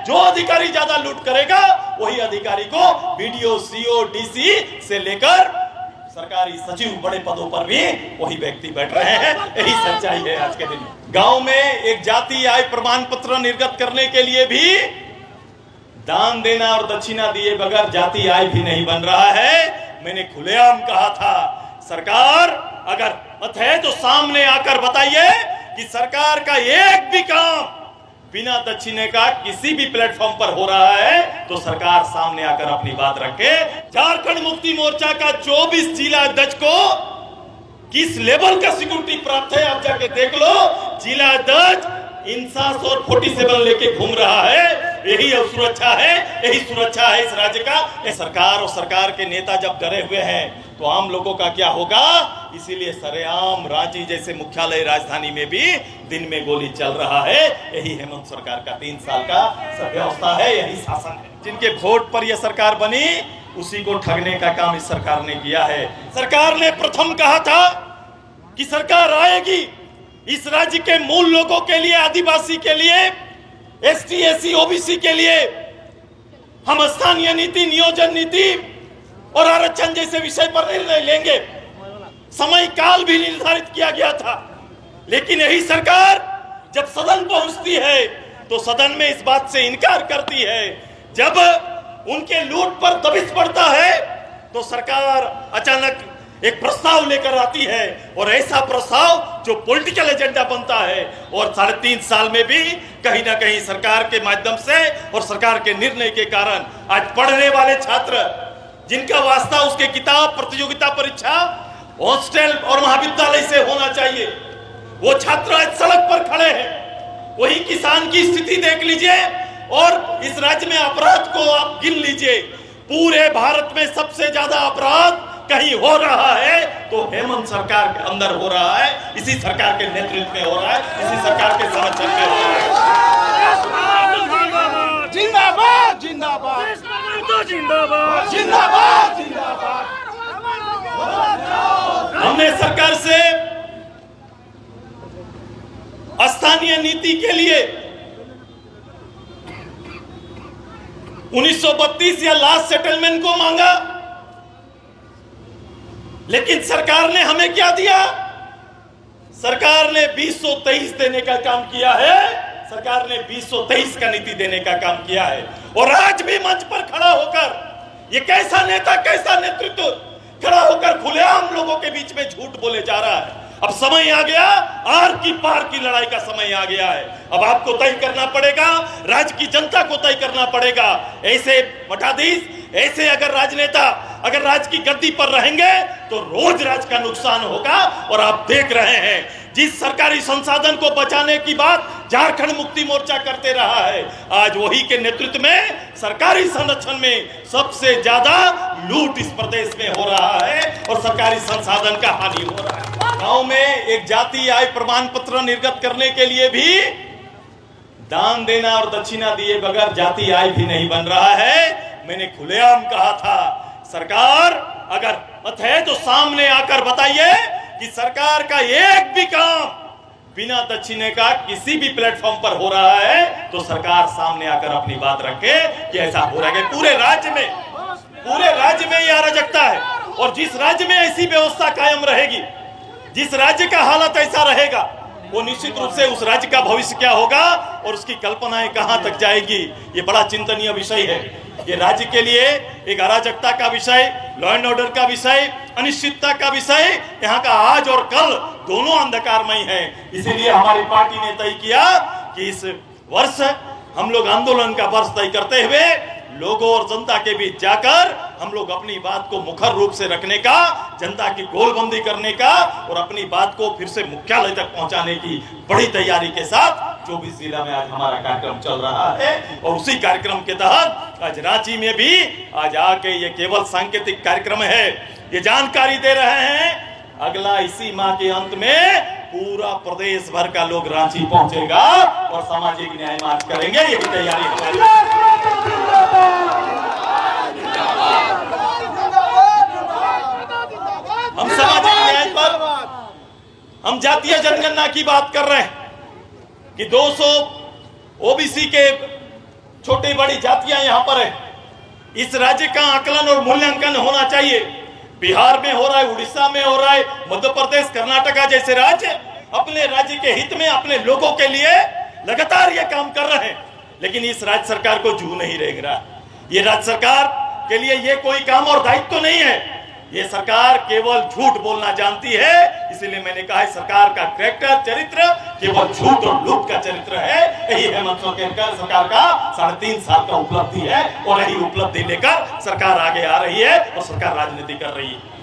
जो अधिकारी ज्यादा लूट करेगा वही अधिकारी को बीडीओ, सीओ, डीसी से लेकर सरकारी सचिव बड़े पदों पर भी वही व्यक्ति बैठ रहे हैं। यही सच्चाई है आज के दिन। गांव में एक जाति आय प्रमाण पत्र निर्गत करने के लिए भी दान देना और दक्षिणा दिए बगैर जाति आय भी नहीं बन रहा है। मैंने खुलेआम कहा था, सरकार अगर मत है तो सामने आकर बताइए कि सरकार का एक भी काम बिना दक्षिणे का किसी भी प्लेटफॉर्म पर हो रहा है तो सरकार सामने आकर अपनी बात रखे। झारखंड मुक्ति मोर्चा का 24 जिला अध्यक्ष को किस लेवल का सिक्योरिटी प्राप्त है आप जाके देख लो। जिला अध्यक्ष इंसास और 47 लेके घूम रहा है। यही सुरक्षा है, यही सुरक्षा है इस राज्य का। ये सरकार और सरकार के नेता जब डरे हुए हैं तो आम लोगों का क्या होगा। इसीलिए सरेआम रांची जैसे मुख्यालय राजधानी में भी दिन में गोली चल रहा है। यही हेमंत सरकार का 3 साल का व्यवस्था है, यही शासन है। जिनके वोट पर यह सरकार बनी उसी को ठगने का काम इस सरकार ने किया है। सरकार ने प्रथम कहा था कि सरकार आएगी इस राज्य के मूल लोगों के लिए, आदिवासी के लिए, एसटी, एससी, ओबीसी के लिए हम स्थानीय नीति, नियोजन नीति और आरक्षण जैसे विषय पर निर्णय लेंगे। समय काल भी निर्धारित किया गया था, लेकिन यही सरकार जब सदन पहुंचती है तो सदन में इस बात से इनकार करती है। जब उनके लूट पर दबिश पड़ता है तो सरकार अचानक एक प्रस्ताव लेकर आती है और ऐसा प्रस्ताव जो पॉलिटिकल एजेंडा बनता है। और 3.5 साल में भी कहीं ना कहीं सरकार के माध्यम से और सरकार के निर्णय के कारण आज पढ़ने वाले छात्र जिनका वास्ता उसके किताब, प्रतियोगिता परीक्षा हॉस्टल और महाविद्यालय से होना चाहिए, वो छात्र आज सड़क पर खड़े हैं। वही किसान की स्थिति देख लीजिए और इस राज्य में अपराध को आप गिन लीजिए। पूरे भारत में सबसे ज्यादा अपराध कहीं हो रहा है तो हेमंत सरकार के अंदर हो रहा है, इसी सरकार के नेतृत्व में हो रहा है, इसी सरकार के संरक्षण में हो रहा है। जिंदाबाद जिंदाबाद जिंदाबाद जिंदाबाद जिंदाबाद। हमने सरकार से स्थानीय नीति के लिए 1932 या लास्ट सेटलमेंट को मांगा, लेकिन सरकार ने हमें क्या दिया। सरकार ने 2023 देने का काम किया है। सरकार ने 2023 का नीति देने का काम किया है। और आज भी मंच पर खड़ा होकर ये कैसा नेता, कैसा नेतृत्व खड़ा होकर खुलेआम लोगों के बीच में झूठ बोले जा रहा है। अब समय आ गया, आर की पार की लड़ाई का समय आ गया है। अब आपको तय करना पड़ेगा, राज्य की जनता को तय करना पड़ेगा। ऐसे मठाधीश, ऐसे अगर राजनेता अगर राज्य की गद्दी पर रहेंगे तो रोज राज्य का नुकसान होगा। और आप देख रहे हैं जिस सरकारी संसाधन को बचाने की बात झारखंड मुक्ति मोर्चा करते रहा है, आज वही के नेतृत्व में सरकारी संरक्षण में सबसे ज्यादा लूट इस प्रदेश में हो रहा है और सरकारी संसाधन का हानि हो रहा है। गांव में एक जाति आय प्रमाण पत्र निर्गत करने के लिए भी दान देना और दक्षिणा दिए बगैर जाति आय भी नहीं बन रहा है। मैंने खुलेआम कहा था, सरकार अगर मत है तो सामने आकर बताइए कि सरकार का एक भी काम बिना दक्षिणे का किसी भी प्लेटफॉर्म पर हो रहा है तो सरकार सामने आकर अपनी बात रखे कि ऐसा हो रहा है। पूरे राज्य में यह अराजकता है और जिस राज्य में ऐसी व्यवस्था कायम रहेगी, जिस राज्य का हालत ऐसा रहेगा, वो निश्चित रूप से उस राज्य का भविष्य क्या होगा और उसकी कल्पनाएं कहां तक जाएगी, ये बड़ा चिंतनीय विषय है। ये राज्य के लिए एक अराजकता का विषय, लॉ एंड ऑर्डर का विषय, अनिश्चितता का विषय, यहाँ का आज और कल दोनों अंधकारमय है। इसीलिए हमारी पार्टी ने तय किया कि इस वर्ष हम लोग आंदोलन का वर्ष तय करते हुए लोगों और जनता के बीच जाकर हम लोग अपनी बात को मुखर रूप से रखने का, जनता की गोलबंदी करने का और अपनी बात को फिर से मुख्यालय तक पहुंचाने की बड़ी तैयारी के साथ 24 जिला में आज हमारा कार्यक्रम चल रहा है। और उसी कार्यक्रम के तहत आज रांची में भी आज आके ये केवल सांकेतिक कार्यक्रम है, ये जानकारी दे रहे हैं। अगला इसी माह के अंत में पूरा प्रदेश भर का लोग रांची पहुंचेगा और सामाजिक न्याय मार्च करेंगे, यही तैयारी हमारी। हम सामाजिक न्याय पर हम जातीय जनगणना की बात कर रहे हैं कि 200 ओबीसी के छोटी बड़ी जातियां यहाँ पर है। इस राज्य का आकलन और मूल्यांकन होना चाहिए। बिहार में हो रहा है, उड़ीसा में हो रहा है, मध्य प्रदेश, कर्नाटका जैसे राज्य अपने राज्य के हित में, अपने लोगों के लिए लगातार ये काम कर रहे हैं, लेकिन इस राज्य सरकार को जू नहीं रेंग रहा। ये राज्य सरकार के लिए ये कोई काम और दायित्व तो नहीं है। ये सरकार केवल झूठ बोलना जानती है। इसीलिए मैंने कहा है सरकार का कैरेक्टर, चरित्र केवल झूठ और लूट का चरित्र है। यही हेमंत सोरेन सरकार का 3.5 साल का उपलब्धि है और यही उपलब्धि लेकर सरकार आगे आ रही है और सरकार राजनीति कर रही है।